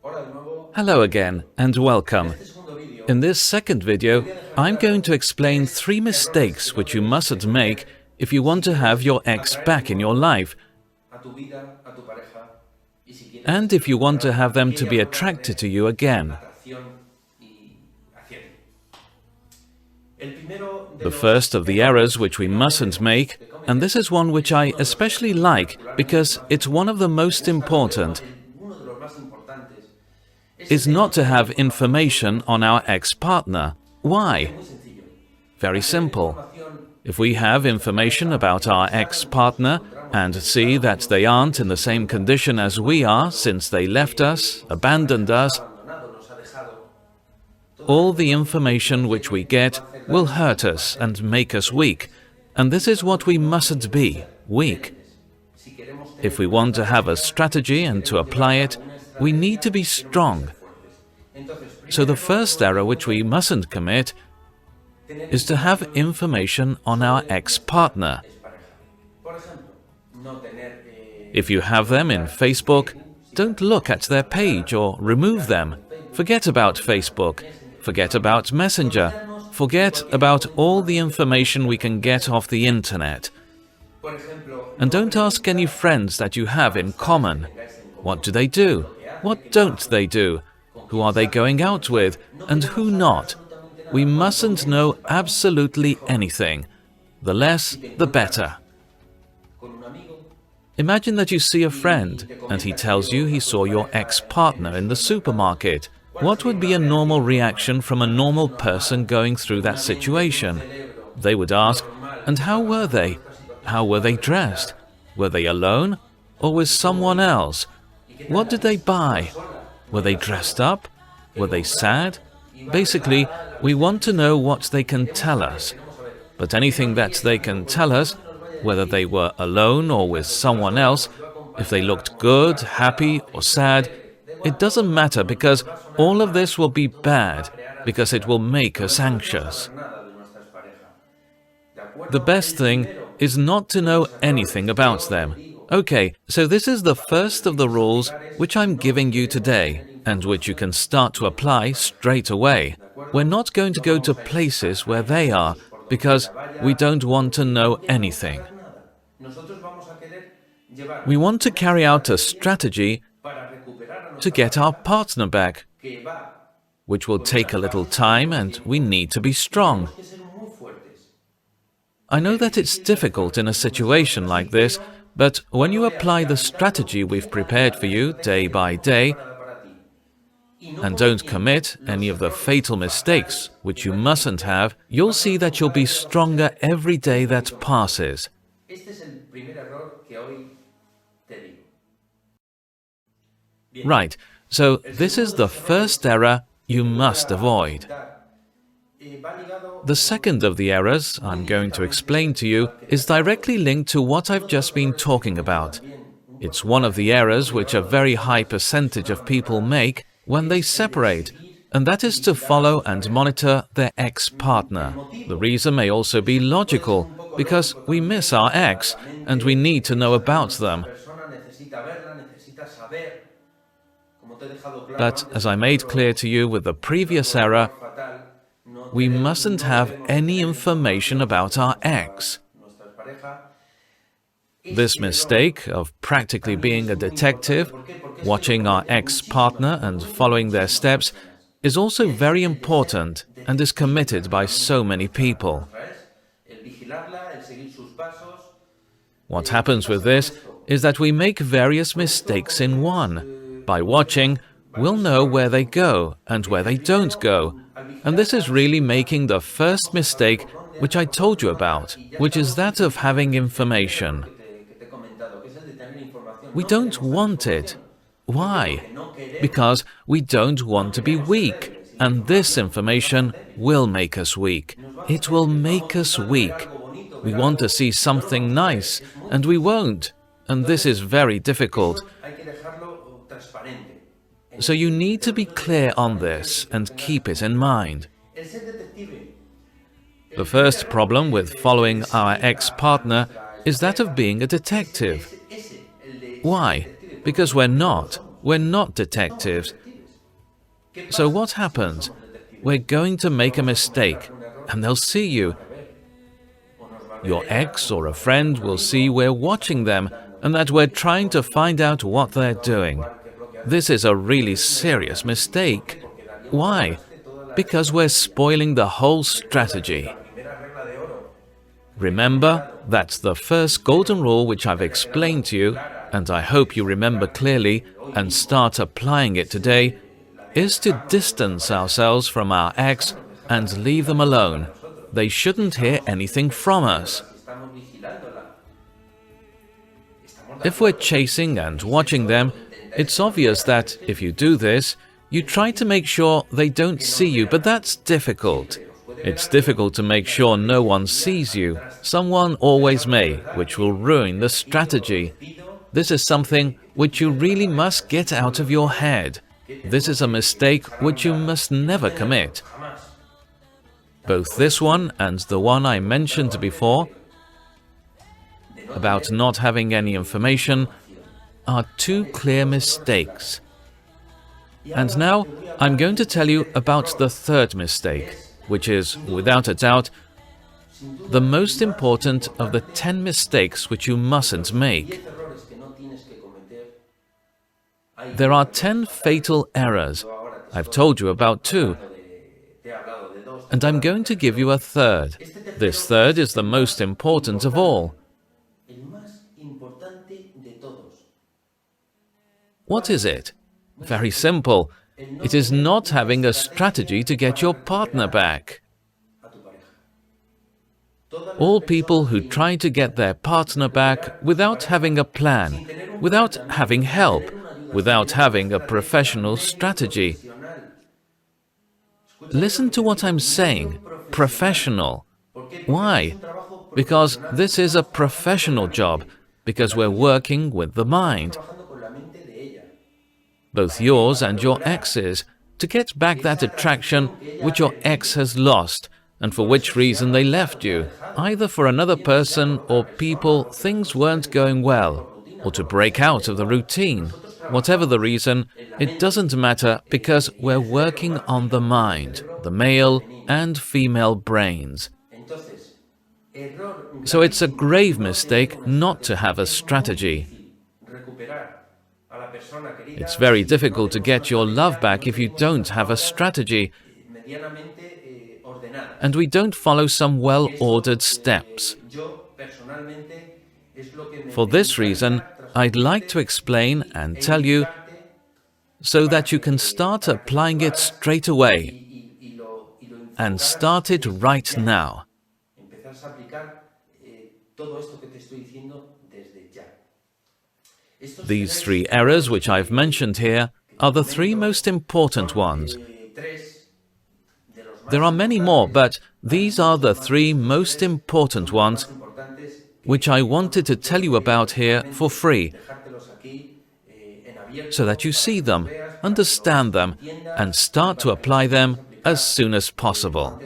Hello again and welcome. In this second video, I'm going to explain 3 mistakes which you mustn't make if you want to have your ex back in your life, and if you want to have them to be attracted to you again. The first of the errors which we mustn't make, and this is one which I especially like because it's one of the most important, is not to have information on our ex-partner. Why? Very simple. If we have information about our ex-partner and see that they aren't in the same condition as we are since they left us, abandoned us, all the information which we get will hurt us and make us weak, and this is what we mustn't be, weak. If we want to have a strategy and to apply it, we need to be strong. So the first error which we mustn't commit is to have information on our ex-partner. If you have them in Facebook, don't look at their page or remove them. Forget about Facebook. Forget about Messenger. Forget about all the information we can get off the internet. And don't ask any friends that you have in common. What do they do? What don't they do? Who are they going out with? And who not? We mustn't know absolutely anything. The less, the better. Imagine that you see a friend and he tells you he saw your ex-partner in the supermarket. What would be a normal reaction from a normal person going through that situation? They would ask, and how were they? How were they dressed? Were they alone or with someone else? What did they buy? Were they dressed up? Were they sad? Basically, we want to know what they can tell us. But anything that they can tell us, whether they were alone or with someone else, if they looked good, happy or sad, it doesn't matter because all of this will be bad, because it will make us anxious. The best thing is not to know anything about them. Okay, so this is the first of the rules which I'm giving you today, and which you can start to apply straight away. We're not going to go to places where they are, because we don't want to know anything. We want to carry out a strategy to get our partner back, which will take a little time and we need to be strong. I know that it's difficult in a situation like this, but when you apply the strategy we've prepared for you day by day, and don't commit any of the fatal mistakes which you mustn't have, you'll see that you'll be stronger every day that passes. Right, so this is the first error you must avoid. The second of the errors I'm going to explain to you is directly linked to what I've just been talking about. It's one of the errors which a very high percentage of people make when they separate, and that is to follow and monitor their ex-partner. The reason may also be logical, because we miss our ex and we need to know about them. But as I made clear to you with the previous error, we mustn't have any information about our ex. This mistake of practically being a detective, watching our ex-partner and following their steps, is also very important and is committed by so many people. What happens with this is that we make various mistakes in one. By watching, we'll know where they go and where they don't go. And this is really making the first mistake which I told you about, which is that of having information. We don't want it. Why? Because we don't want to be weak, and this information will make us weak. It will make us weak. We want to see something nice, and we won't, and this is very difficult. So you need to be clear on this and keep it in mind. The first problem with following our ex-partner is that of being a detective. Why? Because we're not detectives. So what happens? We're going to make a mistake, and they'll see you. Your ex or a friend will see we're watching them and that we're trying to find out what they're doing. This is a really serious mistake. Why? Because we're spoiling the whole strategy. Remember, that's the first golden rule which I've explained to you, and I hope you remember clearly and start applying it today, is to distance ourselves from our ex and leave them alone. They shouldn't hear anything from us. If we're chasing and watching them, it's obvious that if you do this, you try to make sure they don't see you, but that's difficult. It's difficult to make sure no one sees you. Someone always may, which will ruin the strategy. This is something which you really must get out of your head. This is a mistake which you must never commit. Both this one and the one I mentioned before, about not having any information, are two clear mistakes. And now I'm going to tell you about the third mistake, which is, without a doubt, the most important of the 10 mistakes which you mustn't make. There are 10 fatal errors. I've told you about 2. And I'm going to give you a third. This third is the most important of all. What is it? Very simple. It is not having a strategy to get your partner back. All people who try to get their partner back without having a plan, without having help, without having a professional strategy. Listen to what I'm saying. Professional. Why? Because this is a professional job, because we're working with the mind. Both yours and your ex's, to get back that attraction which your ex has lost, and for which reason they left you, either for another person or people things weren't going well, or to break out of the routine. Whatever the reason, it doesn't matter because we're working on the mind, the male and female brains. So it's a grave mistake not to have a strategy. It's very difficult to get your love back if you don't have a strategy, and we don't follow some well-ordered steps. For this reason, I'd like to explain and tell you so that you can start applying it straight away, and start it right now. These 3 errors which I've mentioned here are the 3 most important ones. There are many more, but these are the 3 most important ones which I wanted to tell you about here for free, so that you see them, understand them, and start to apply them as soon as possible.